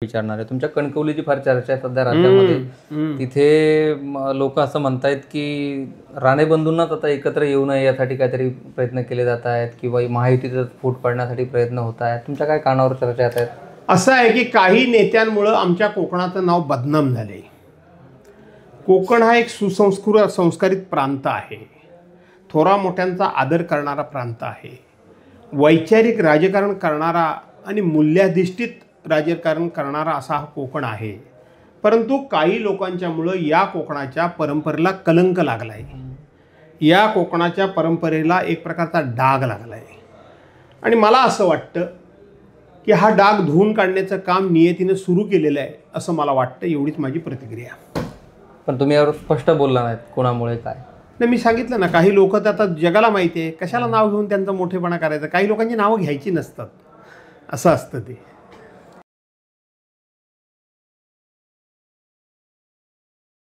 विचारणार आहे. तुमच्या कणकवलीची फार चर्चा आहे सध्या राज्यामध्ये. तिथे लोक असं म्हणतायत की राणे बंधूंनाच आता एकत्र येऊ नये यासाठी काहीतरी प्रयत्न केले जात आहेत किंवा महायुतीचा फूट पाडण्यासाठी प्रयत्न होत आहेत. तुमच्या काय कानावर चर्चा येत आहेत? असं आहे की काही नेत्यांमुळे आमच्या कोकणाचं नाव बदनाम झाले. कोकण हा एक संस्कारित प्रांत आहे. थोरा मोठ्यांचा आदर करणारा प्रांत आहे. वैचारिक राजकारण करणारा आणि मूल्याधिष्ठित राजकारण करणारा असा हा कोकण आहे. परंतु काही लोकांच्यामुळं या कोकणाच्या परंपरेला कलंक लागला आहे. या कोकणाच्या परंपरेला एक प्रकारचा डाग लागला आहे आणि मला असं वाटतं की हा डाग धुवून काढण्याचं काम नियतीनं सुरू केलेलं आहे असं मला वाटतं. एवढीच माझी प्रतिक्रिया. पण तुम्ही यावर स्पष्ट बोलला नाहीत कोणामुळे काय? नाही, मी सांगितलं ना, काही लोक तर आता जगाला माहिती आहे कशाला नाव घेऊन त्यांचा मोठेपणा करायचा. काही लोकांची नावं घ्यायची नसतात, असं असतं ते.